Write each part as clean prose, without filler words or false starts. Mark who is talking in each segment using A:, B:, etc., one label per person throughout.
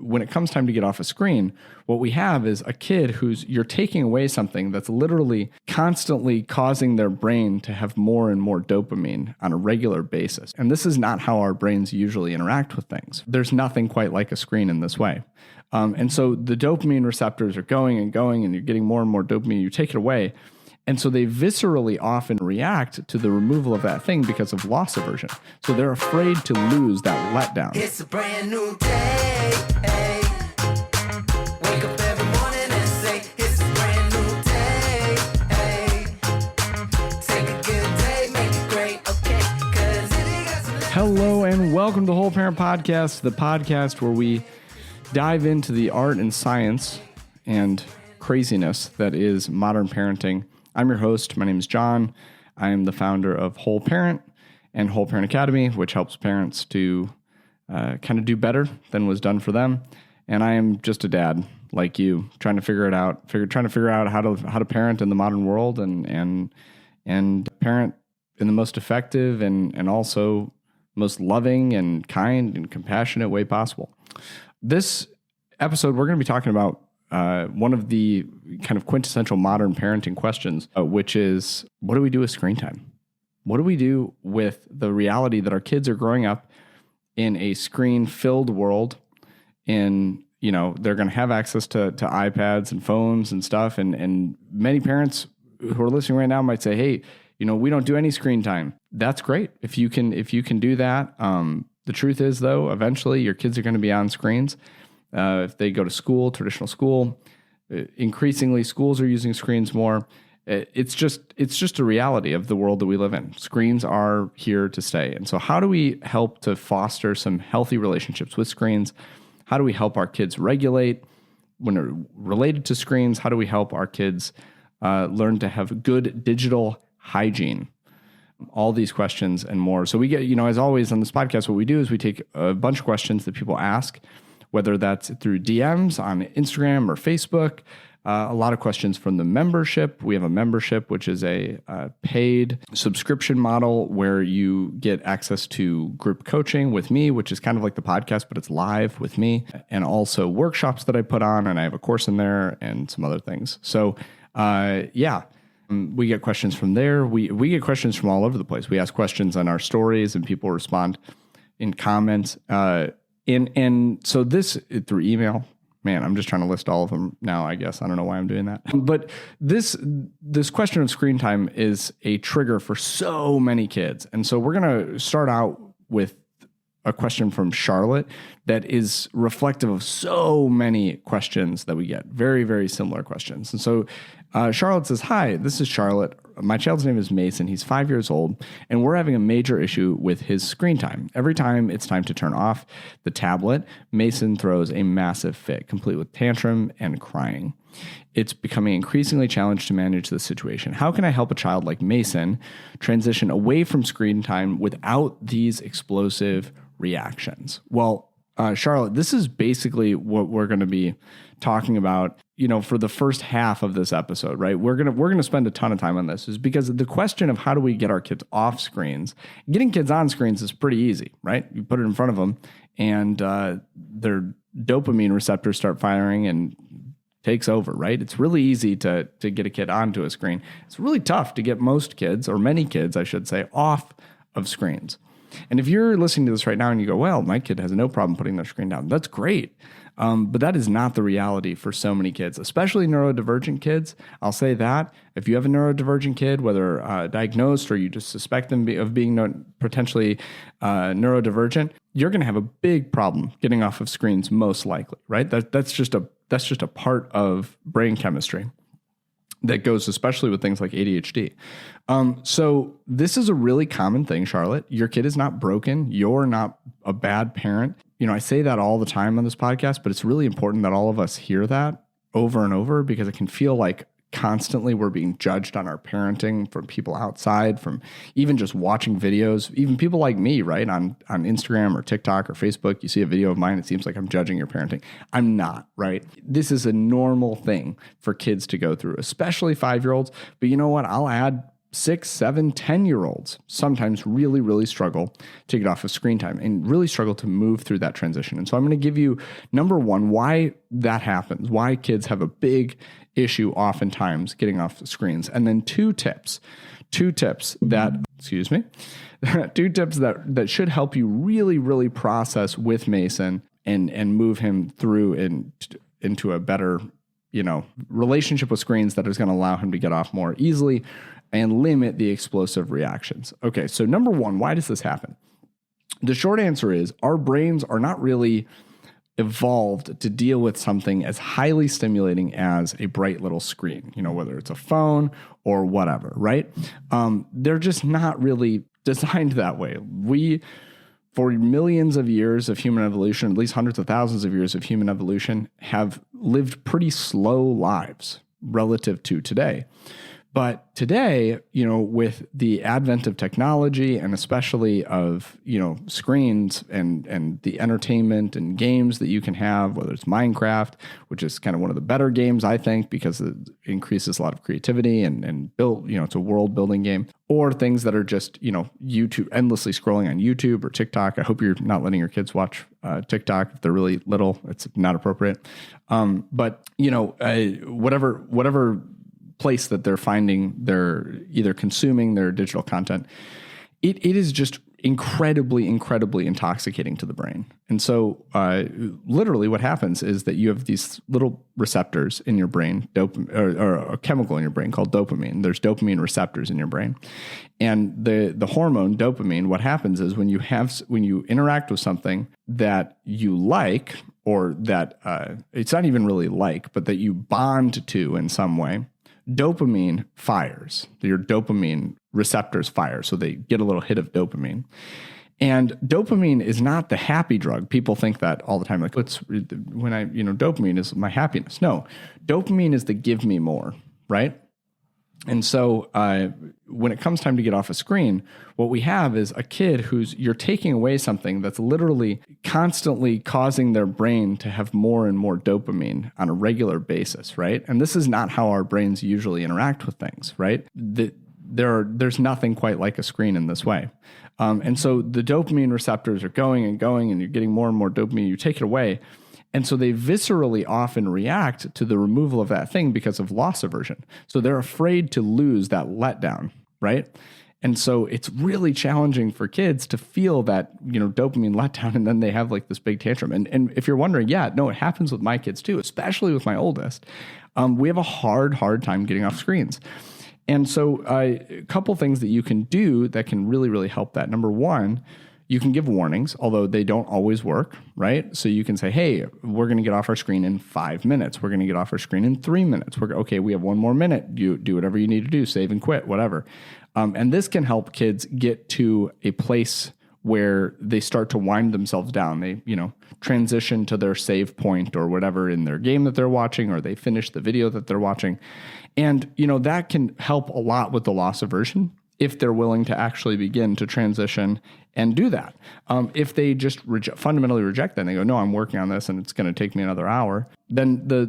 A: when it comes time to get off a screen, what we have is a kid you're taking away something that's literally constantly causing their brain to have more and more dopamine on a regular basis. And this is not how our brains usually interact with things. There's nothing quite like a screen in this way. And so the dopamine receptors are going, and you're getting more and more dopamine. You take it away. And so they viscerally often react to the removal of that thing because of loss aversion. So they're afraid to lose that letdown.
B: It's a brand new day. Hey. Wake up every morning and say, it's a brand new day. Hey. Take a good day, make it great, okay? 'Cause if you got some...
A: Hello and welcome to the Whole Parent Podcast, the podcast where we dive into the art and science and craziness that is modern parenting. I'm your host. My name is John. I am the founder of Whole Parent and Whole Parent Academy, which helps parents to kind of do better than was done for them. And I am just a dad like you, trying to figure it out, trying to figure out how to parent in the modern world and parent in the most effective and also most loving and kind and compassionate way possible. This episode, we're going to be talking about one of the kind of quintessential modern parenting questions, which is, what do we do with screen time? What do we do with the reality that our kids are growing up in a screen-filled world? They're going to have access to iPads and phones and stuff. And many parents who are listening right now might say, hey, we don't do any screen time. That's great. If you can do that. The truth is, though, eventually your kids are going to be on screens. If they go to school, traditional school, increasingly schools are using screens more. It's just a reality of the world that we live in. Screens are here to stay. And so how do we help to foster some healthy relationships with screens? How do we help our kids regulate when they're related to screens? How do we help our kids learn to have good digital hygiene? All these questions and more. So we get, as always on this podcast, what we do is we take a bunch of questions that people ask, whether that's through DMs on Instagram or Facebook. A lot of questions from the membership. We have a membership, which is a paid subscription model where you get access to group coaching with me, which is kind of like the podcast, but it's live with me, and also workshops that I put on, and I have a course in there and some other things. So, we get questions from there. We get questions from all over the place. We ask questions on our stories, and people respond in comments. And so this through email, man, I'm just trying to list all of them now, I guess. I don't know why I'm doing that. But this question of screen time is a trigger for so many kids. And so we're going to start out with a question from Charlotte that is reflective of so many questions that we get. Very, very similar questions. And so Charlotte says, hi, this is Charlotte. My child's name is Mason. He's 5 years old, and we're having a major issue with his screen time. Every time it's time to turn off the tablet, Mason throws a massive fit, complete with tantrum and crying. It's becoming increasingly challenged to manage the situation. How can I help a child like Mason transition away from screen time without these explosive reactions? Well, Charlotte, this is basically what we're going to be talking about, for the first half of this episode, right? We're going to spend a ton of time on this, is because the question of how do we get our kids off screens, getting kids on screens is pretty easy, right? You put it in front of them and their dopamine receptors start firing and takes over, right? It's really easy to get a kid onto a screen. It's really tough to get most kids, or many kids, I should say, off of screens. And if you're listening to this right now and you go, well, my kid has no problem putting their screen down, that's great. But that is not the reality for so many kids, especially neurodivergent kids. I'll say that if you have a neurodivergent kid, whether diagnosed or you just suspect them of being potentially neurodivergent, you're going to have a big problem getting off of screens, most likely, right? That's just a part of brain chemistry that goes especially with things like ADHD. So this is a really common thing, Charlotte. Your kid is not broken. You're not a bad parent. I say that all the time on this podcast, but it's really important that all of us hear that over and over, because it can feel like constantly we're being judged on our parenting from people outside, from even just watching videos, even people like me, right? On Instagram or TikTok or Facebook, you see a video of mine, it seems like I'm judging your parenting. I'm not, right? This is a normal thing for kids to go through, especially 5-year-olds. But you know what? I'll add 6, 7, 10-year-olds sometimes really, really struggle to get off of screen time and really struggle to move through that transition. And so I'm going to give you, number one, why that happens, why kids have a big issue oftentimes getting off the screens. And then two tips that, two tips that should help you really, really process with Mason and move him through into a better, relationship with screens that is going to allow him to get off more easily and limit the explosive reactions. Okay, so number one, why does this happen? The short answer is our brains are not really evolved to deal with something as highly stimulating as a bright little screen, whether it's a phone or whatever, right? They're just not really designed that way. We, for millions of years of human evolution, at least hundreds of thousands of years of human evolution, have lived pretty slow lives relative to today. But today, with the advent of technology and especially of, screens and the entertainment and games that you can have, whether it's Minecraft, which is kind of one of the better games, I think, because it increases a lot of creativity and build, it's a world building game, or things that are just, YouTube, endlessly scrolling on YouTube or TikTok. I hope you're not letting your kids watch TikTok if they're really little. It's not appropriate. But whatever place that they're finding, they're either consuming their digital content, it is just incredibly intoxicating to the brain. And so literally what happens is that you have these little receptors in your brain, or a chemical in your brain called dopamine. There's dopamine receptors in your brain. And the hormone dopamine, what happens is when you interact with something that you like, or that it's not even really like, but that you bond to in some way, dopamine fires. Your dopamine receptors fire, so they get a little hit of dopamine. And dopamine is not the happy drug. People think that all the time, like, dopamine is my happiness. No, dopamine is the give me more, right? And so when it comes time to get off a screen, what we have is a kid you're taking away something that's literally constantly causing their brain to have more and more dopamine on a regular basis, right? And this is not how our brains usually interact with things, right? There's nothing quite like a screen in this way. And so the dopamine receptors are going, and you're getting more and more dopamine. You take it away. And so they viscerally often react to the removal of that thing because of loss aversion. So they're afraid to lose that letdown, right? And so it's really challenging for kids to feel that, dopamine letdown, and then they have like this big tantrum. And if you're wondering, it happens with my kids too, especially with my oldest. We have a hard time getting off screens. And so a couple things that you can do that can really, really help that. Number one, you can give warnings, although they don't always work, right? So you can say, hey, we're going to get off our screen in 5 minutes. We're going to get off our screen in 3 minutes. We have one more minute. You do whatever you need to do, save and quit, whatever. And this can help kids get to a place where they start to wind themselves down. They, transition to their save point or whatever in their game that they're watching, or they finish the video that they're watching. And, that can help a lot with the loss aversion if they're willing to actually begin to transition and do that. If they just fundamentally reject that and they go, no, I'm working on this and it's going to take me another hour, then the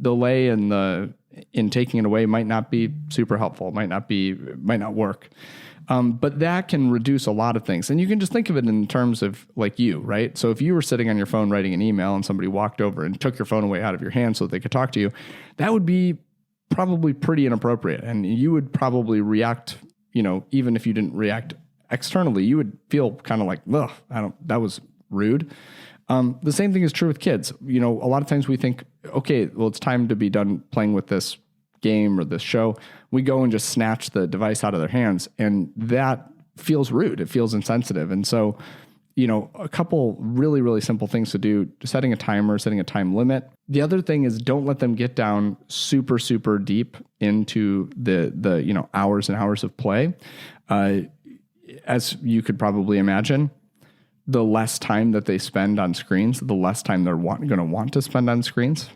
A: delay in taking it away might not be super helpful, might not work. But that can reduce a lot of things. And you can just think of it in terms of like you, right? So if you were sitting on your phone writing an email and somebody walked over and took your phone away out of your hand so that they could talk to you, that would be probably pretty inappropriate. And you would probably react, even if you didn't react externally, you would feel kind of like, ugh, that was rude. The same thing is true with kids. A lot of times we think, okay, well, it's time to be done playing with this game or this show. We go and just snatch the device out of their hands, and that feels rude. It feels insensitive. And so, a couple really, really simple things to do: setting a timer, setting a time limit. The other thing is don't let them get down super, super deep into the hours and hours of play. As you could probably imagine, the less time that they spend on screens, the less time they're going to want to spend on screens.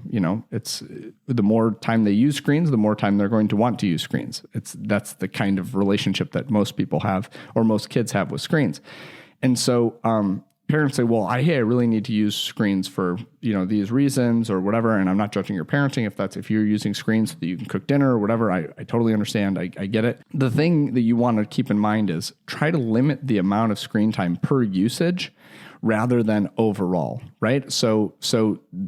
A: It's the more time they use screens, the more time they're going to want to use screens. That's the kind of relationship that most people have, or most kids have, with screens. And so parents say, well, hey, I really need to use screens for, these reasons or whatever. And I'm not judging your parenting. If you're using screens so that you can cook dinner or whatever, I totally understand. I get it. The thing that you want to keep in mind is try to limit the amount of screen time per usage rather than overall, right? So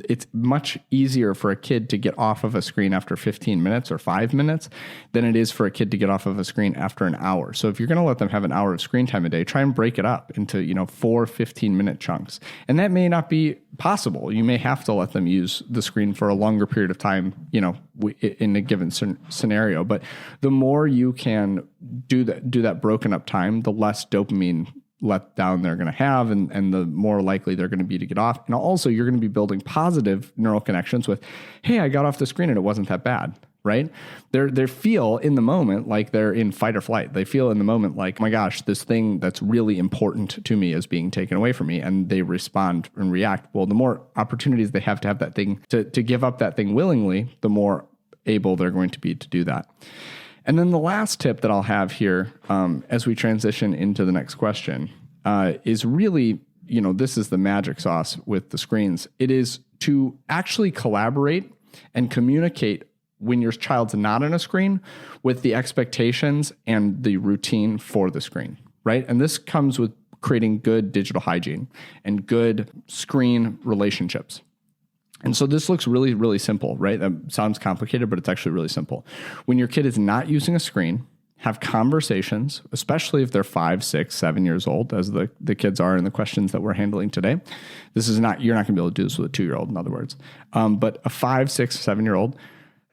A: it's much easier for a kid to get off of a screen after 15 minutes or 5 minutes than it is for a kid to get off of a screen after an hour. So if you're going to let them have an hour of screen time a day, try and break it up into, 4 15-minute chunks. And that may not be possible. You may have to let them use the screen for a longer period of time, in a given scenario. But the more you can do that broken up time, the less dopamine let down they're going to have, and the more likely they're going to be to get off. And also you're going to be building positive neural connections with, hey, I got off the screen and it wasn't that bad, right? They feel in the moment like they're in fight or flight. They feel in the moment like, oh my gosh, this thing that's really important to me is being taken away from me. And they respond and react. Well, the more opportunities they have that thing, to give up that thing willingly, the more able they're going to be to do that. And then the last tip that I'll have here as we transition into the next question is really, this is the magic sauce with the screens. It is to actually collaborate and communicate when your child's not on a screen with the expectations and the routine for the screen, right? And this comes with creating good digital hygiene and good screen relationships. And so this looks really, really simple, right? That sounds complicated, but it's actually really simple. When your kid is not using a screen, have conversations, especially if they're 5, 6, 7 years old, as the kids are in the questions that we're handling today. You're not going to be able to do this with a 2-year-old, in other words. But a 5, 6, 7-year-old,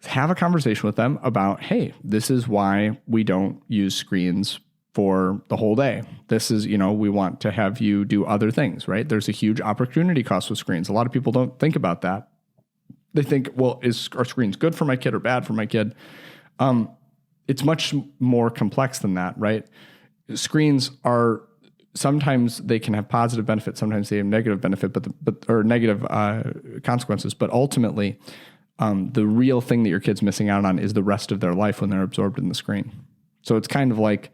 A: have a conversation with them about, hey, this is why we don't use screens for the whole day. This is, we want to have you do other things, right? There's a huge opportunity cost with screens. A lot of people don't think about that. They think, well, are screens good for my kid or bad for my kid? It's much more complex than that, right? Screens are, sometimes they can have positive benefits, sometimes they have negative benefit, or negative consequences. But ultimately, the real thing that your kid's missing out on is the rest of their life when they're absorbed in the screen. So it's kind of like,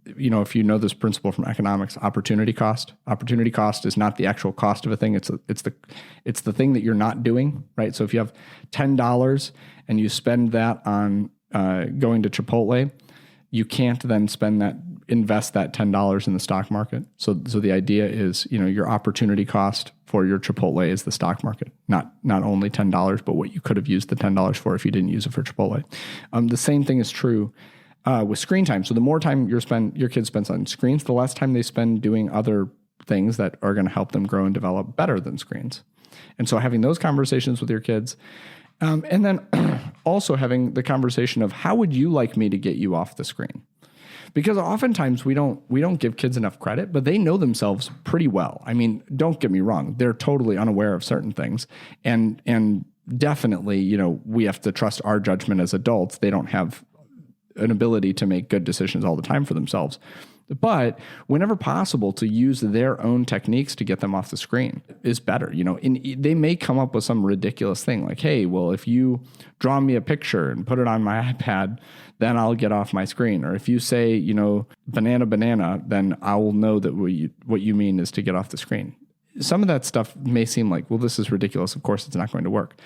A: if you know this principle from economics, opportunity cost. Opportunity cost is not the actual cost of a thing. It's the thing that you're not doing, right? So if you have $10 and you spend that on going to Chipotle, you can't then invest that $10 in the stock market. So the idea is, your opportunity cost for your Chipotle is the stock market, not only $10, but what you could have used the $10 for if you didn't use it for Chipotle. The same thing is true with screen time. So the more time your kid spends on screens, the less time they spend doing other things that are going to help them grow and develop better than screens. And so having those conversations with your kids, and then also having the conversation of, how would you like me to get you off the screen? Because oftentimes we don't give kids enough credit, but they know themselves pretty well. I mean, don't get me wrong. They're totally unaware of certain things. And definitely, we have to trust our judgment as adults. They don't have an ability to make good decisions all the time for themselves. But whenever possible, to use their own techniques to get them off the screen is better. They may come up with some ridiculous thing like, hey, well, if you draw me a picture and put it on my iPad, then I'll get off my screen. Or if you say, banana, then I will know that what you mean is to get off the screen. Some of that stuff may seem like, well, this is ridiculous. Of course, it's not going to work.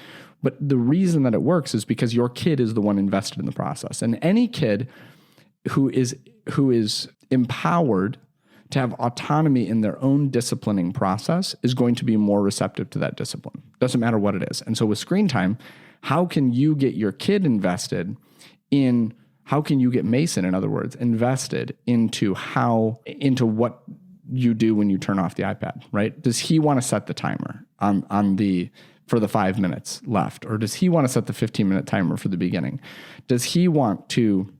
A: But the reason that it works is because your kid is the one invested in the process. And any kid who is empowered to have autonomy in their own disciplining process is going to be more receptive to that discipline. Doesn't matter what it is. And so with screen time, how can you get your kid invested in, how can you get Mason, in other words, invested into what you do when you turn off the iPad, right? Does he want to set the timer for the 5 minutes left? Or does he want to set the 15-minute timer for the beginning? Does he want to,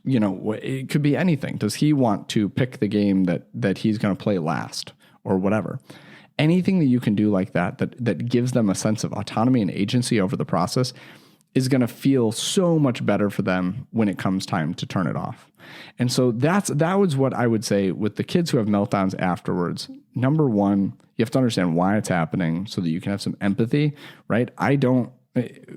A: it could be anything. Does he want to pick the game that he's going to play last or whatever? Anything that you can do like that gives them a sense of autonomy and agency over the process is going to feel so much better for them when it comes time to turn it off. And so that was what I would say with the kids who have meltdowns afterwards. Number one, you have to understand why it's happening so that you can have some empathy, right? I don't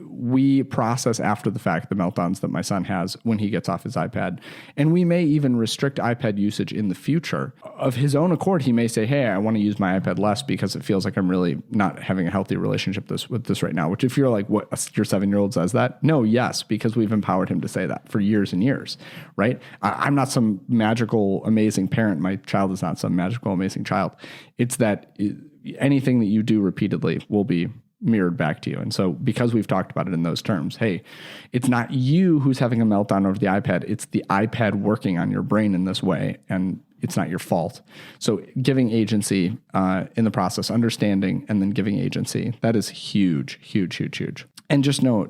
A: We process after the fact the meltdowns that my son has when he gets off his iPad. And we may even restrict iPad usage in the future. Of his own accord, he may say, hey, I want to use my iPad less because it feels like I'm really not having a healthy relationship with this right now. Which if you're like, what, your 7-year-old says that? No, yes, because we've empowered him to say that for years and years, right? I'm not some magical, amazing parent. My child is not some magical, amazing child. It's that anything that you do repeatedly will be mirrored back to you. And so because we've talked about it in those terms, hey, it's not you who's having a meltdown over the iPad. It's the iPad working on your brain in this way, and it's not your fault. So giving agency in the process, understanding, and then giving agency, that is huge, huge, huge, huge. And just know,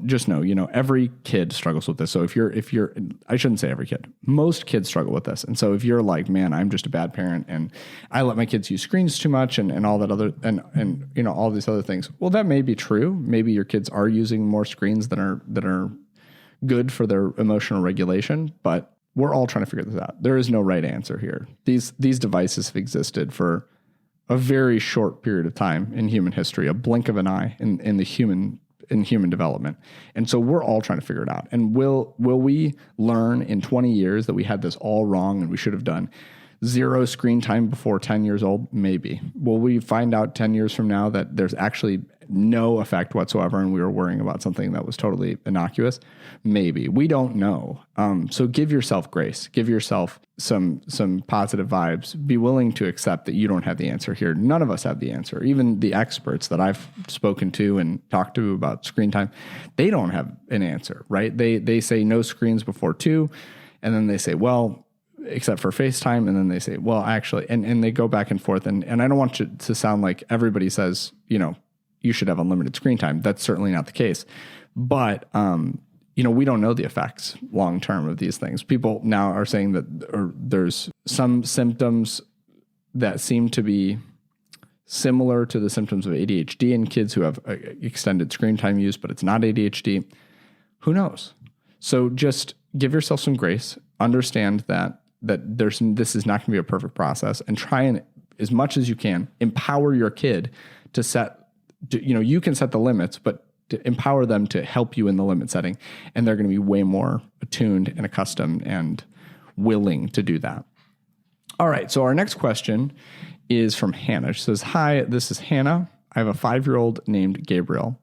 A: every kid struggles with this. So if you're, I shouldn't say every kid, most kids struggle with this. And so if you're like, man, I'm just a bad parent and I let my kids use screens too much and all that other, and all these other things. Well, that may be true. Maybe your kids are using more screens that are good for their emotional regulation, but we're all trying to figure this out. There is no right answer here. These devices have existed for a very short period of time in human history, a blink of an eye in human development. And so we're all trying to figure it out. And will we learn in 20 years that we had this all wrong and we should have done 0 screen time before 10 years old? Maybe. Will we find out 10 years from now that there's actually no effect whatsoever and we were worrying about something that was totally innocuous? Maybe. We don't know. So give yourself grace. Give yourself some positive vibes. Be willing to accept that you don't have the answer here. None of us have the answer. Even the experts that I've spoken to and talked to about screen time, they don't have an answer, right? They say no screens before 2, and then they say, well, except for FaceTime, and then they say, well, actually, and they go back and forth. And I don't want you to sound like everybody says, you should have unlimited screen time. That's certainly not the case. But, we don't know the effects long-term of these things. People now are saying that there's some symptoms that seem to be similar to the symptoms of ADHD in kids who have extended screen time use, but it's not ADHD. Who knows? So just give yourself some grace. Understand that this is not going to be a perfect process, and try and, as much as you can, empower your kid to set. You can set the limits, but to empower them to help you in the limit setting, and they're going to be way more attuned and accustomed and willing to do that. All right. So our next question is from Hannah. She says, hi, this is Hannah. I have a 5-year-old named Gabriel.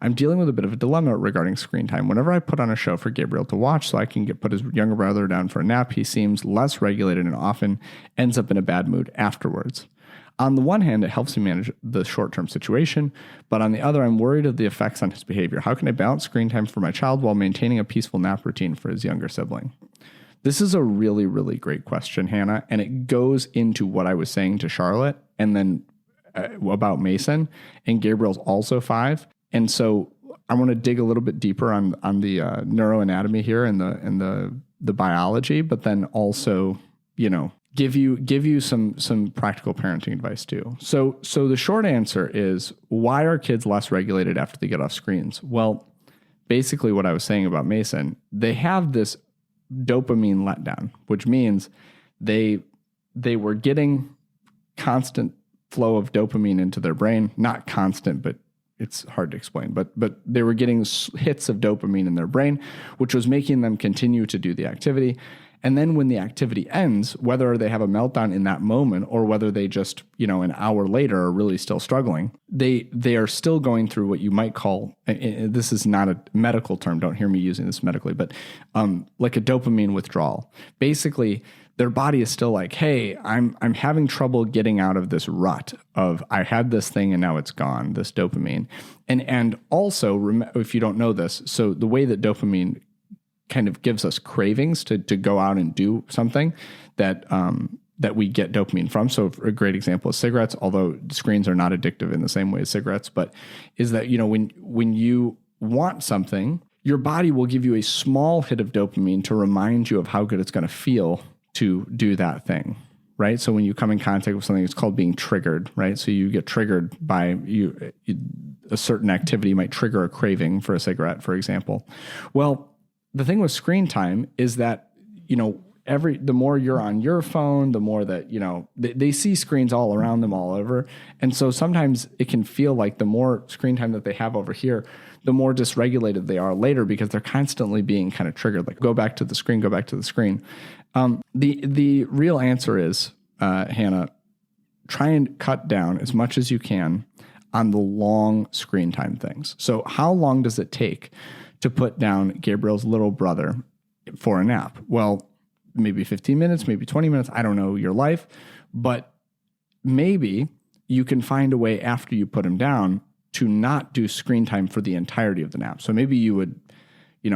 A: I'm dealing with a bit of a dilemma regarding screen time. Whenever I put on a show for Gabriel to watch so I can put his younger brother down for a nap, he seems less regulated and often ends up in a bad mood afterwards. On the one hand, it helps me manage the short-term situation, but on the other, I'm worried of the effects on his behavior. How can I balance screen time for my child while maintaining a peaceful nap routine for his younger sibling? This is a really, really great question, Hannah, and it goes into what I was saying to Charlotte and then about Mason, and Gabriel's also 5. And so I want to dig a little bit deeper on the neuroanatomy here and the biology, but then also, give you some practical parenting advice too. So the short answer is, why are kids less regulated after they get off screens? Well, basically what I was saying about Mason, they have this dopamine letdown, which means they were getting constant flow of dopamine into their brain, not constant, but it's hard to explain, but they were getting hits of dopamine in their brain, which was making them continue to do the activity. And then when the activity ends, whether they have a meltdown in that moment or whether they just, an hour later are really still struggling, they are still going through what you might call, this is not a medical term, don't hear me using this medically, but like a dopamine withdrawal. Basically, their body is still like, hey, I'm having trouble getting out of this rut of I had this thing and now it's gone, this dopamine. And also, if you don't know this, so the way that dopamine kind of gives us cravings to go out and do something that we get dopamine from. So a great example is cigarettes, although screens are not addictive in the same way as cigarettes, but is that, when you want something, your body will give you a small hit of dopamine to remind you of how good it's going to feel to do that thing, right? So when you come in contact with something, it's called being triggered, right? So you get triggered by a certain activity might trigger a craving for a cigarette, for example. Well, the thing with screen time is that, the more you're on your phone, the more that, they see screens all around them all over. And so sometimes it can feel like the more screen time that they have over here, the more dysregulated they are later because they're constantly being kind of triggered, like go back to the screen, go back to the screen. The real answer is, Hannah, try and cut down as much as you can on the long screen time things. So how long does it take to put down Gabriel's little brother for a nap? Well, maybe 15 minutes, maybe 20 minutes. I don't know your life, but maybe you can find a way after you put him down to not do screen time for the entirety of the nap. So maybe you would,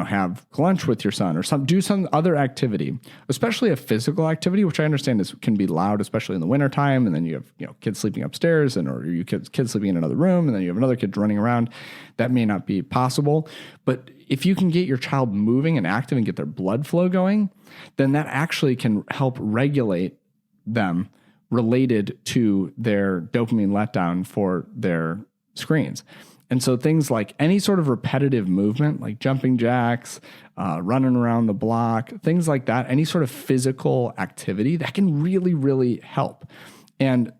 A: have lunch with your son or do some other activity, especially a physical activity, which I understand can be loud, especially in the wintertime. And then you have, kids sleeping upstairs or you kids sleeping in another room. And then you have another kid running around. That may not be possible. But if you can get your child moving and active and get their blood flow going, then that actually can help regulate them related to their dopamine letdown for their screens. And so things like any sort of repetitive movement, like jumping jacks, running around the block, things like that, any sort of physical activity that can really, really help. And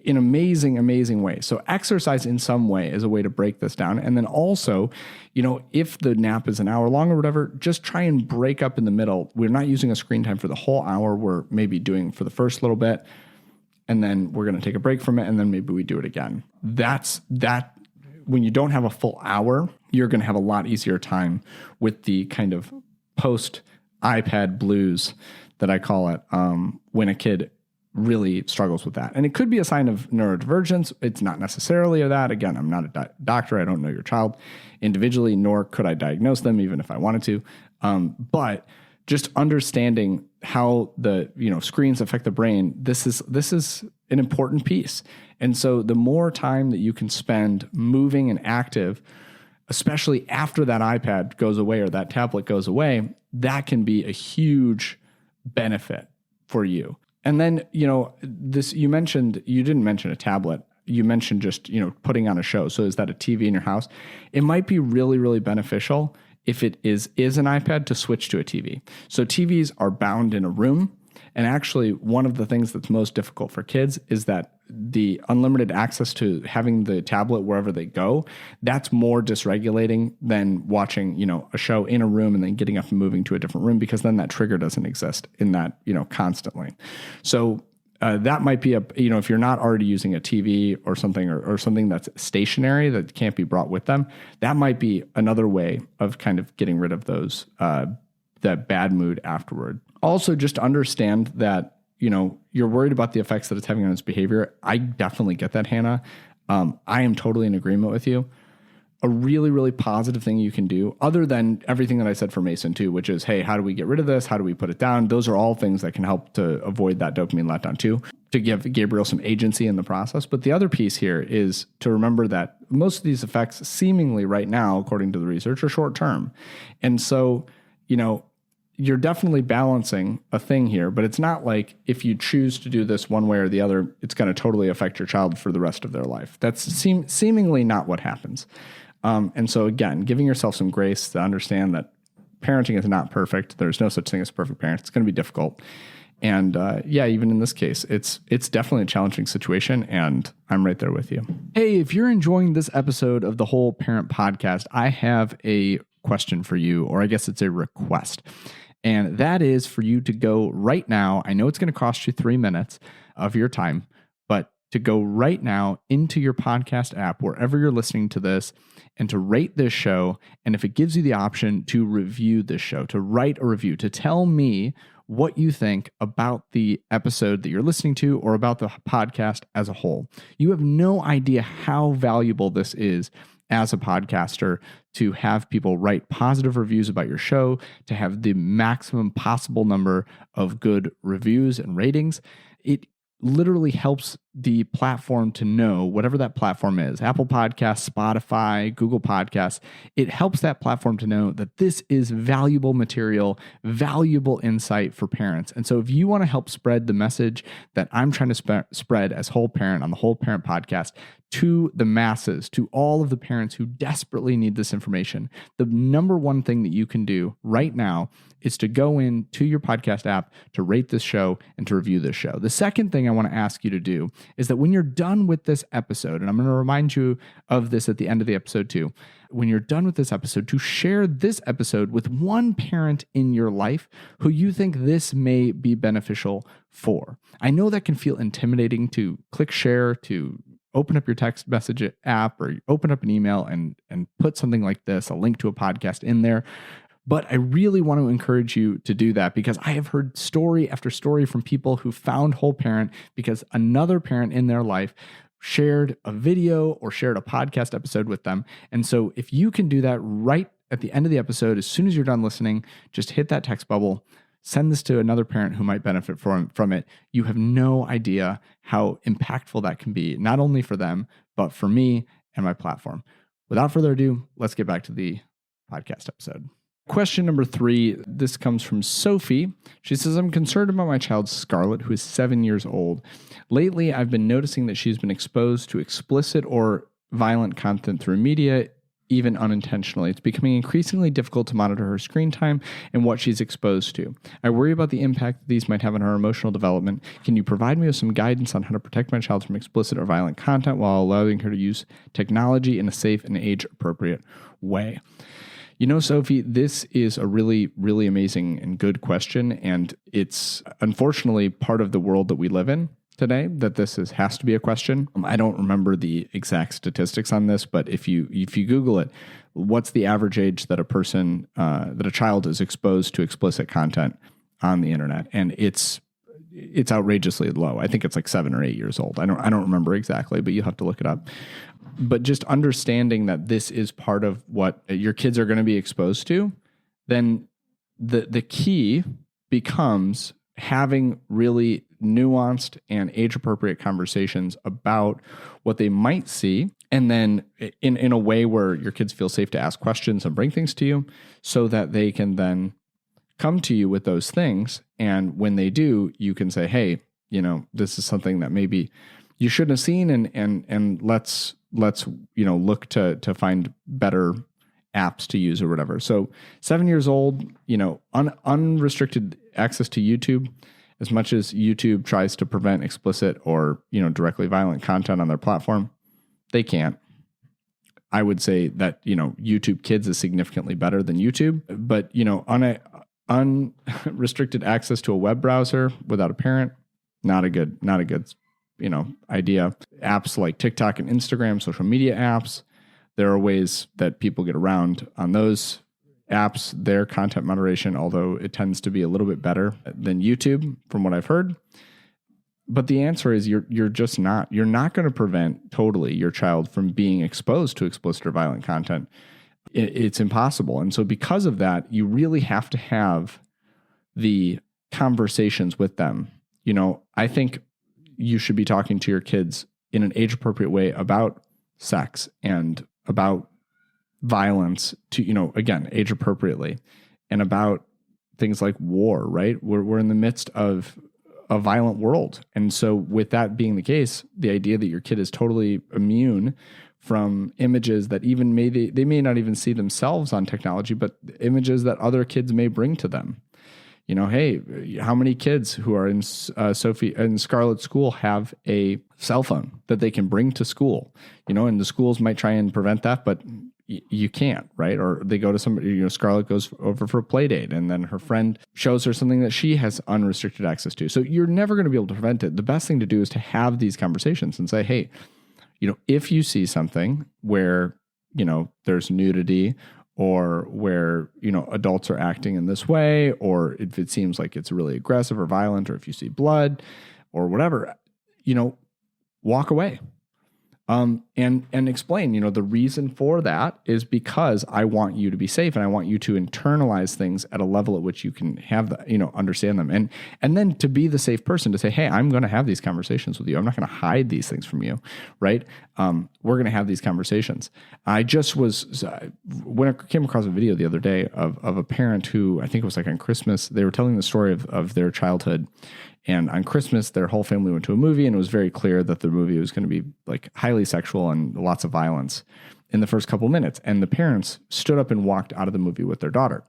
A: in amazing, amazing ways. So exercise in some way is a way to break this down. And then also, if the nap is an hour long or whatever, just try and break up in the middle. We're not using a screen time for the whole hour. We're maybe doing for the first little bit, and then we're going to take a break from it, and then maybe we do it again. That's that. When you don't have a full hour, you're going to have a lot easier time with the kind of post iPad blues that I call it, when a kid really struggles with that. And it could be a sign of neurodivergence. It's not necessarily of that. Again, I'm not a doctor. I don't know your child individually, nor could I diagnose them even if I wanted to. But just understanding how the screens affect the brain, this is an important piece. And so the more time that you can spend moving and active, especially after that iPad goes away or that tablet goes away, that can be a huge benefit for you. And then, you didn't mention a tablet. You mentioned just, putting on a show. So is that a TV in your house? It might be really, really beneficial if it is an iPad to switch to a TV. So TVs are bound in a room. And actually, one of the things that's most difficult for kids is that the unlimited access to having the tablet wherever they go, that's more dysregulating than watching, a show in a room and then getting up and moving to a different room, because then that trigger doesn't exist in that, constantly. So that might be if you're not already using a TV or something, or something that's stationary that can't be brought with them, that might be another way of kind of getting rid of those, that bad mood afterward. Also, just understand that, you're worried about the effects that it's having on his behavior. I definitely get that, Hannah. I am totally in agreement with you. A really, really positive thing you can do, other than everything that I said for Mason too, which is, hey, how do we get rid of this? How do we put it down? Those are all things that can help to avoid that dopamine letdown too, to give Gabriel some agency in the process. But the other piece here is to remember that most of these effects seemingly right now, according to the research, are short term. And so, you're definitely balancing a thing here, but it's not like if you choose to do this one way or the other, it's going to totally affect your child for the rest of their life. That's seemingly not what happens. And so again, giving yourself some grace to understand that parenting is not perfect. There's no such thing as a perfect parent. It's going to be difficult. And even in this case, it's definitely a challenging situation, and I'm right there with you. Hey, if you're enjoying this episode of the Whole Parent Podcast, I have a question for you, or I guess it's a request. And that is for you to go right now. I know it's going to cost you 3 minutes of your time, but to go right now into your podcast app, wherever you're listening to this, and to rate this show. And if it gives you the option to review this show, to write a review, to tell me what you think about the episode that you're listening to or about the podcast as a whole. You have no idea how valuable this is as a podcaster, to have people write positive reviews about your show, to have the maximum possible number of good reviews and ratings. It literally helps the platform to know, whatever that platform is, Apple Podcasts, Spotify, Google Podcasts, it helps that platform to know that this is valuable material, valuable insight for parents. And so if you want to help spread the message that I'm trying to spread as Whole Parent on the Whole Parent podcast to the masses, to all of the parents who desperately need this information, the number one thing that you can do right now is to go into your podcast app to rate this show and to review this show. The second thing I want to ask you to do is that when you're done with this episode, and I'm going to remind you of this at the end of the episode too, when you're done with this episode, to share this episode with one parent in your life who you think this may be beneficial for. I know that can feel intimidating to click share, to open up your text message app or open up an email and put something like this, a link to a podcast in there. But I really want to encourage you to do that because I have heard story after story from people who found Whole Parent because another parent in their life shared a video or shared a podcast episode with them. And so if you can do that right at the end of the episode, as soon as you're done listening, just hit that text bubble, send this to another parent who might benefit from it. You have no idea how impactful that can be, not only for them, but for me and my platform. Without further ado, let's get back to the podcast episode. Question number 3, this comes from Sophie. She says, I'm concerned about my child Scarlett, who is 7 years old. Lately, I've been noticing that she's been exposed to explicit or violent content through media, even unintentionally. It's becoming increasingly difficult to monitor her screen time and what she's exposed to. I worry about the impact these might have on her emotional development. Can you provide me with some guidance on how to protect my child from explicit or violent content while allowing her to use technology in a safe and age-appropriate way? You know, Sophie, this is a really, really amazing and good question. And it's unfortunately part of the world that we live in today, that has to be a question. I don't remember the exact statistics on this, but if you Google it, what's the average age that a child is exposed to explicit content on the internet? And it's outrageously low. I think it's like 7 or 8 years old. I don't remember exactly, but you have to look it up. But just understanding that this is part of what your kids are going to be exposed to, then the key becomes having really nuanced and age-appropriate conversations about what they might see, and then in a way where your kids feel safe to ask questions and bring things to you so that they can then come to you with those things. And when they do, you can say, hey, this is something that maybe you shouldn't have seen, and let's look to find better apps to use or whatever. So 7 years old, unrestricted access to YouTube. As much as YouTube tries to prevent explicit or directly violent content on their platform, they can't. I would say that YouTube Kids is significantly better than YouTube, but unrestricted access to a web browser without a parent, not a good idea. Apps like TikTok and Instagram, social media apps, there are ways that people get around on those apps, their content moderation, although it tends to be a little bit better than YouTube from what I've heard. But the answer is you're not going to prevent totally your child from being exposed to explicit or violent content. It's impossible. And so because of that, you really have to have the conversations with them. I think you should be talking to your kids in an age-appropriate way about sex and about violence to, again, age appropriately, and about things like war, right? We're in the midst of a violent world. And so with that being the case, the idea that your kid is totally immune from images that even they may not even see themselves on technology, but images that other kids may bring to them. Hey, how many kids who are in Sophie and Scarlett's school have a cell phone that they can bring to school? And the schools might try and prevent that, but you can't, right? Or they go to somebody, Scarlett goes over for a play date and then her friend shows her something that she has unrestricted access to. So you're never going to be able to prevent it. The best thing to do is to have these conversations and say, hey, if you see something where, there's nudity or where, adults are acting in this way, or if it seems like it's really aggressive or violent, or if you see blood or whatever, walk away. And explain, the reason for that is because I want you to be safe and I want you to internalize things at a level at which you can have the, understand them. And then to be the safe person to say, hey, I'm going to have these conversations with you. I'm not going to hide these things from you. Right. We're going to have these conversations. I just when I came across a video the other day of a parent who, I think it was like on Christmas, they were telling the story of their childhood. And on Christmas, their whole family went to a movie, and it was very clear that the movie was going to be like highly sexual and lots of violence in the first couple minutes. And the parents stood up and walked out of the movie with their daughter.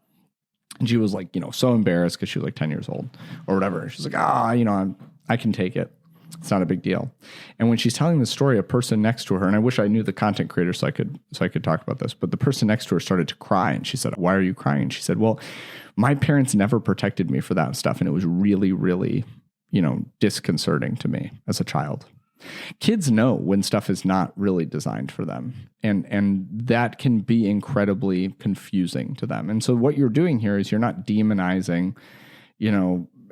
A: And she was like, so embarrassed because she was like 10 years old or whatever. She's like, I can take it. It's not a big deal. And when she's telling the story, a person next to her, and I wish I knew the content creator so I could talk about this, but the person next to her started to cry, and she said, why are you crying? She said, well, my parents never protected me for that stuff. And it was really, really, disconcerting to me as a child. Kids know when stuff is not really designed for them. And that can be incredibly confusing to them. And so what you're doing here is you're not demonizing,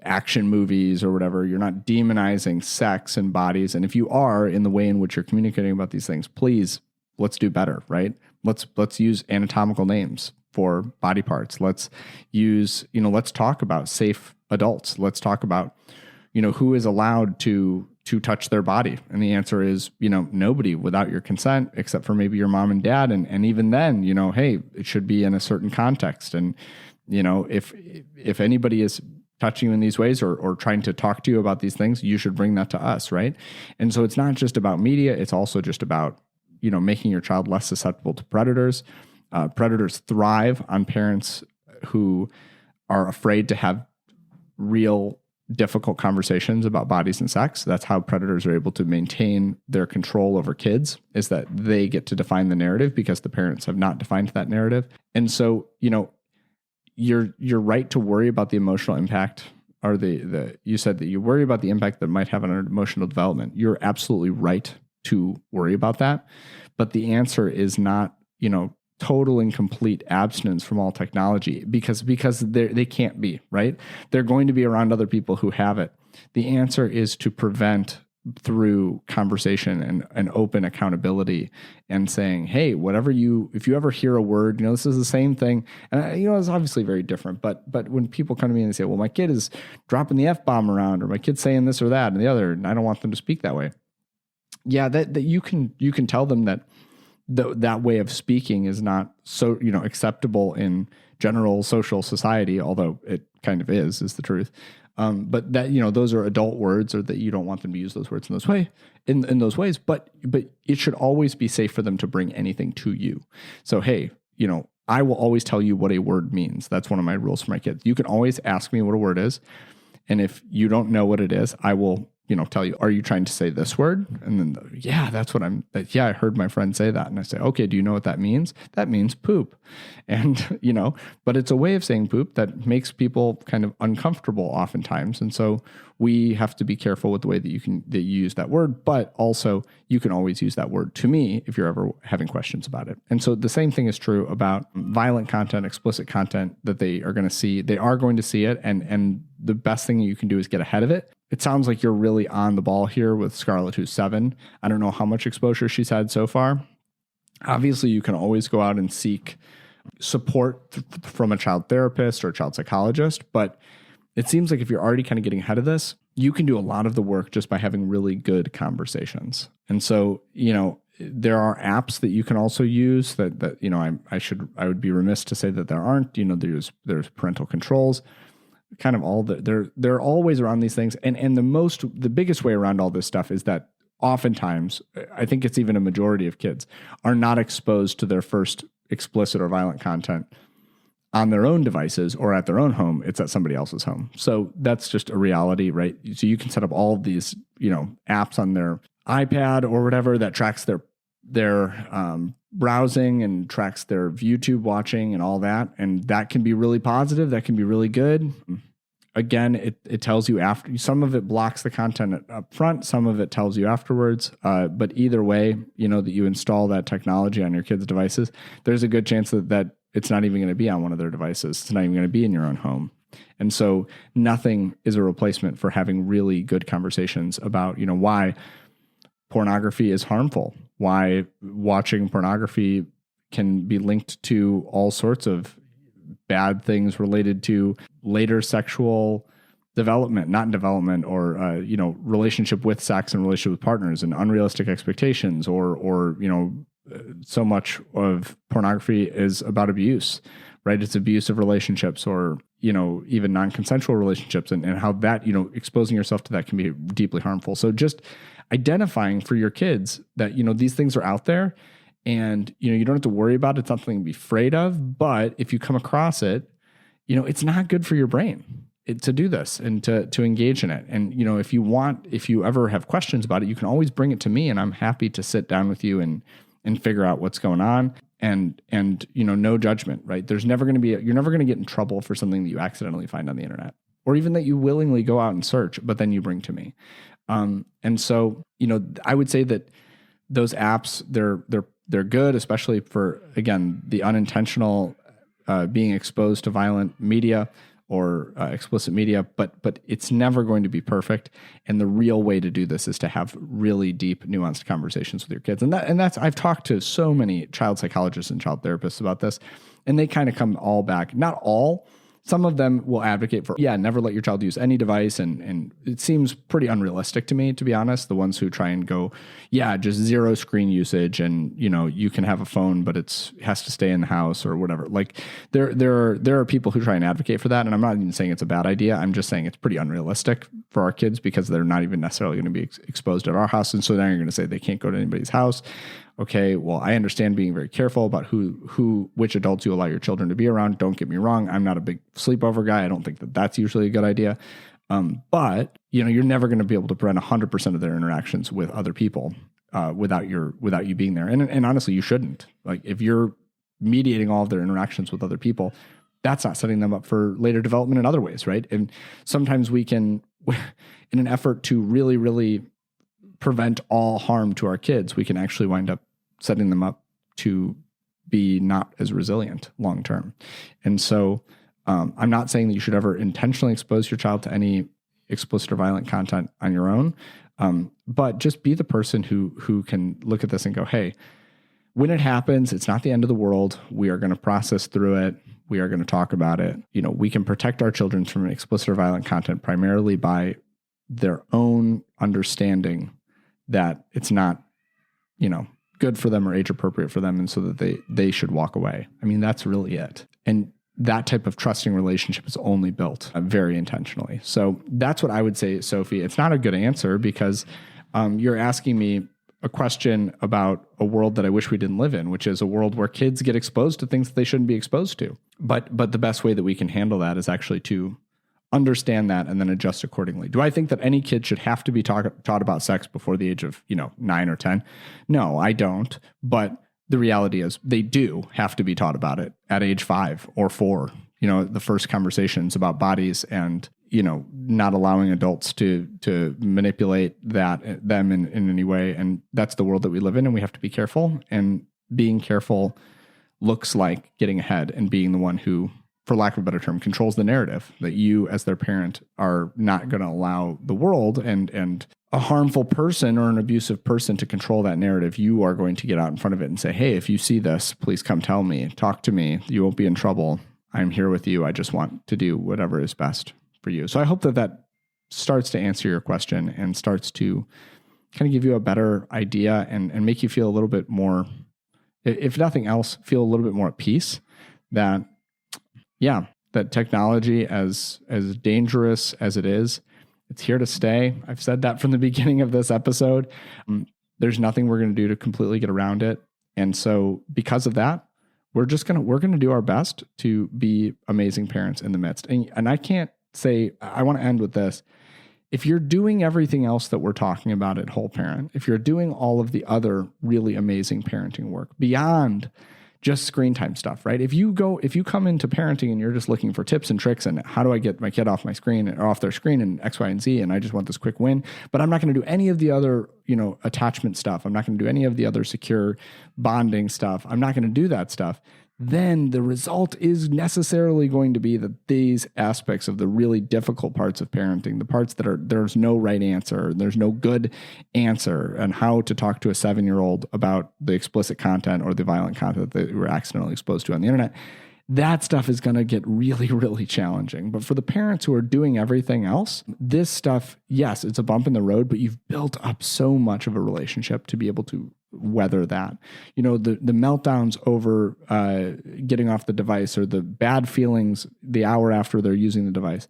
A: action movies or whatever. You're not demonizing sex and bodies. And if you are in the way in which you're communicating about these things, please, let's do better, right? Let's use anatomical names for body parts. Let's use, let's talk about safe adults. Let's talk about, who is allowed to touch their body. And the answer is, nobody without your consent, except for maybe your mom and dad. And even then, hey, it should be in a certain context. And, if anybody is touching you in these ways or trying to talk to you about these things, you should bring that to us, right? And so it's not just about media. It's also just about, making your child less susceptible to predators. Predators thrive on parents who are afraid to have real difficult conversations about bodies and sex. That's how predators are able to maintain their control over kids, is that they get to define the narrative because the parents have not defined that narrative. And so, you're right to worry about the emotional impact, or you said that you worry about the impact that might have on our emotional development. You're absolutely right to worry about that. But the answer is not, total and complete abstinence from all technology because they can't be, right? They're going to be around other people who have it. The answer is to prevent through conversation and open accountability and saying, hey, if you ever hear a word, this is the same thing. And it's obviously very different, but when people come to me and they say, well, my kid is dropping the F-bomb around, or my kid's saying this or that and the other, and I don't want them to speak that way. Yeah, that you can tell them that that way of speaking is not so, acceptable in general social society, although it kind of is the truth. But that, those are adult words, or that you don't want them to use those words in those ways, but it should always be safe for them to bring anything to you. So, hey, I will always tell you what a word means. That's one of my rules for my kids. You can always ask me what a word is. And if you don't know what it is, I will tell you, are you trying to say this word? And then, that's what I heard my friend say that. And I say, okay, do you know what that means? That means poop. And, but it's a way of saying poop that makes people kind of uncomfortable oftentimes. And so we have to be careful with the way that you use that word, but also you can always use that word to me if you're ever having questions about it. And so the same thing is true about violent content, explicit content that they are going to see. They are going to see it. And the best thing you can do is get ahead of it. It sounds like you're really on the ball here with Scarlett, who's 7. I don't know how much exposure she's had so far. Obviously, you can always go out and seek support from a child therapist or a child psychologist. But it seems like if you're already kind of getting ahead of this, you can do a lot of the work just by having really good conversations. And so, there are apps that you can also use that I would be remiss to say that there aren't. There's parental controls. Kind of all they're always around these things. And the biggest way around all this stuff is that oftentimes, I think it's even a majority of kids are not exposed to their first explicit or violent content on their own devices or at their own home. It's at somebody else's home. So that's just a reality, right? So you can set up all of these, apps on their iPad or whatever that tracks their browsing and tracks their YouTube watching and all that. And that can be really positive. That can be really good. Again, it tells you after. Some of it blocks the content up front. Some of it tells you afterwards. But either way, that you install that technology on your kids' devices, there's a good chance that it's not even going to be on one of their devices. It's not even going to be in your own home. And so nothing is a replacement for having really good conversations about, why pornography is harmful, why watching pornography can be linked to all sorts of bad things related to later sexual development, not development, or relationship with sex and relationship with partners, and unrealistic expectations, or so much of pornography is about abuse, right? It's abusive relationships, or even non-consensual relationships, and how that exposing yourself to that can be deeply harmful. So just identifying for your kids that these things are out there, and you don't have to worry about it. It's not something to be afraid of, but if you come across it, it's not good for your brain to do this and to engage in it. And, if you ever have questions about it, you can always bring it to me, and I'm happy to sit down with you and figure out what's going on, and no judgment, right? You're never going to get in trouble for something that you accidentally find on the internet, or even that you willingly go out and search, but then you bring to me. And so, I would say that those apps, they're good, especially for, again, the unintentional, being exposed to violent media or explicit media, but it's never going to be perfect. And the real way to do this is to have really deep, nuanced conversations with your kids. And that's I've talked to so many child psychologists and child therapists about this, and they kind of come all back. Not all. Some of them will advocate for, never let your child use any device. And it seems pretty unrealistic to me, to be honest. The ones who try and go, just zero screen usage, and, you can have a phone, but it has to stay in the house or whatever. Like there are people who try and advocate for that. And I'm not even saying it's a bad idea. I'm just saying it's pretty unrealistic for our kids, because they're not even necessarily going to be exposed at our house. And so then you're going to say they can't go to anybody's house. Okay, well, I understand being very careful about which adults you allow your children to be around. Don't get me wrong. I'm not a big sleepover guy. I don't think that that's usually a good idea. But you're never going to be able to prevent 100% of their interactions with other people without you being there. And honestly, you shouldn't. Like, if you're mediating all of their interactions with other people, that's not setting them up for later development in other ways, right? And sometimes we can, in an effort to really, really prevent all harm to our kids, we can actually wind up setting them up to be not as resilient long term. And so I'm not saying that you should ever intentionally expose your child to any explicit or violent content on your own, but just be the person who can look at this and go, hey, when it happens, it's not the end of the world. We are going to process through it. We are going to talk about it. We can protect our children from explicit or violent content primarily by their own understanding that it's not, good for them or age appropriate for them, and so that they should walk away. I mean, that's really it. And that type of trusting relationship is only built very intentionally. So that's what I would say, Sophie. It's not a good answer, because you're asking me a question about a world that I wish we didn't live in, which is a world where kids get exposed to things that they shouldn't be exposed to. But the best way that we can handle that is actually to understand that and then adjust accordingly. Do I think that any kid should have to be taught about sex before the age of 9 or 10? No, I don't. But the reality is they do have to be taught about it at age 5 or 4. The first conversations about bodies, and not allowing adults to manipulate them in any way. And that's the world that we live in, and we have to be careful. And being careful looks like getting ahead and being the one who, for lack of a better term, controls the narrative, that you as their parent are not going to allow the world and a harmful person or an abusive person to control that narrative. You are going to get out in front of it and say, hey, if you see this, please come tell me, talk to me. You won't be in trouble. I'm here with you. I just want to do whatever is best for you. So I hope that starts to answer your question and starts to kind of give you a better idea and make you feel a little bit more, if nothing else, feel a little bit more at peace that technology, as dangerous as it is, it's here to stay. I've said that from the beginning of this episode. There's nothing we're going to do to completely get around it. And so because of that, we're going to do our best to be amazing parents in the midst. And I can't say, I want to end with this. If you're doing everything else that we're talking about at Whole Parent, if you're doing all of the other really amazing parenting work beyond just screen time stuff, right? If you come into parenting and you're just looking for tips and tricks and how do I get my kid off my screen or off their screen and X, Y, and Z, and I just want this quick win, but I'm not going to do any of the other, attachment stuff. I'm not going to do any of the other secure bonding stuff. I'm not going to do that stuff. then the result is necessarily going to be that these aspects of the really difficult parts of parenting, the parts that there's no right answer, there's no good answer, and how to talk to a 7-year-old about the explicit content or the violent content that we were accidentally exposed to on the internet, that stuff is going to get really, really challenging. But for the parents who are doing everything else, this stuff, yes, it's a bump in the road, but you've built up so much of a relationship to be able to weather that. You know, the meltdowns over getting off the device, or the bad feelings the hour after they're using the device,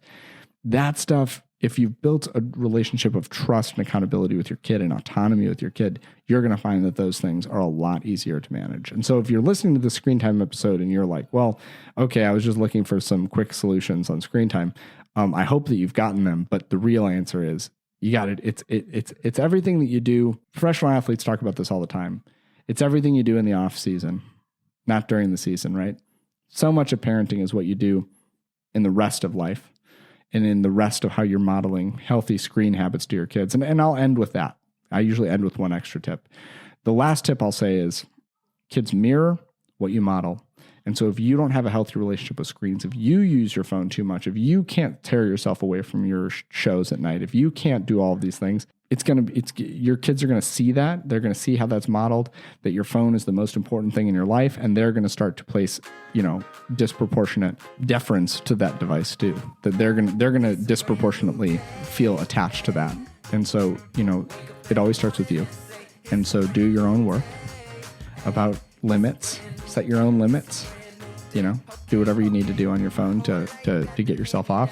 A: that stuff, if you've built a relationship of trust and accountability with your kid and autonomy with your kid, you're going to find that those things are a lot easier to manage. And so if you're listening to the screen time episode and you're like, well, okay, I was just looking for some quick solutions on screen time, I hope that you've gotten them. But the real answer is, you got it. It's everything that you do. Professional athletes talk about this all the time. It's everything you do in the off season, not during the season, right? So much of parenting is what you do in the rest of life and in the rest of how you're modeling healthy screen habits to your kids. And I'll end with that. I usually end with one extra tip. The last tip I'll say is, kids mirror what you model. And so if you don't have a healthy relationship with screens, if you use your phone too much, if you can't tear yourself away from your shows at night, if you can't do all of these things, your kids are going to see that. They're going to see how that's modeled, that your phone is the most important thing in your life. And they're going to start to place, disproportionate deference to that device too, that they're going to disproportionately feel attached to that. And so, it always starts with you. And so do your own work about limits, set your own limits, do whatever you need to do on your phone to get yourself off,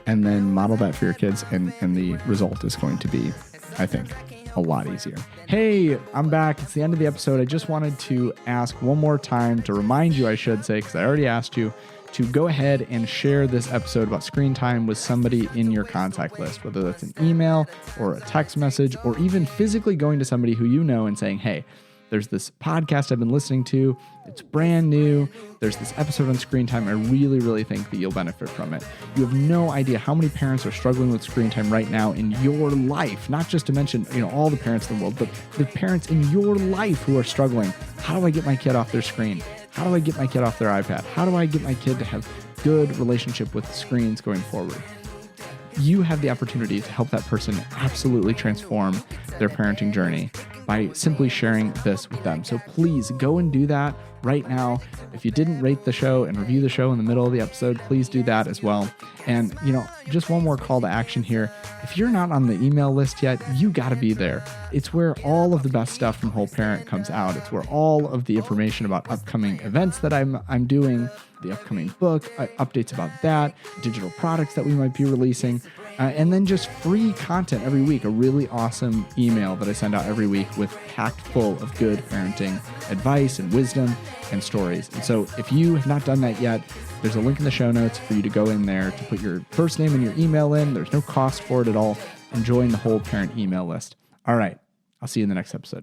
A: and then model that for your kids. And the result is going to be, I think, a lot easier. Hey, I'm back. It's the end of the episode. I just wanted to ask one more time, to remind you, I should say, because I already asked you, to go ahead and share this episode about screen time with somebody in your contact list, whether that's an email or a text message, or even physically going to somebody who you know and saying, hey, there's this podcast I've been listening to. It's brand new. There's this episode on screen time. I really, really think that you'll benefit from it. You have no idea how many parents are struggling with screen time right now in your life, not just to mention, all the parents in the world, but the parents in your life who are struggling. How do I get my kid off their screen? How do I get my kid off their iPad? How do I get my kid to have good relationship with screens going forward? You have the opportunity to help that person absolutely transform their parenting journey by simply sharing this with them. So please go and do that right now. If you didn't rate the show and review the show in the middle of the episode, please do that as well. And, just one more call to action here. If you're not on the email list yet, you got to be there. It's where all of the best stuff from Whole Parent comes out. It's where all of the information about upcoming events that I'm doing, the upcoming book, updates about that, digital products that we might be releasing, and then just free content every week, a really awesome email that I send out every week with packed full of good parenting advice and wisdom and stories. And so if you have not done that yet, there's a link in the show notes for you to go in there to put your first name and your email in. There's no cost for it at all, and join the Whole Parent email list. All right. I'll see you in the next episode.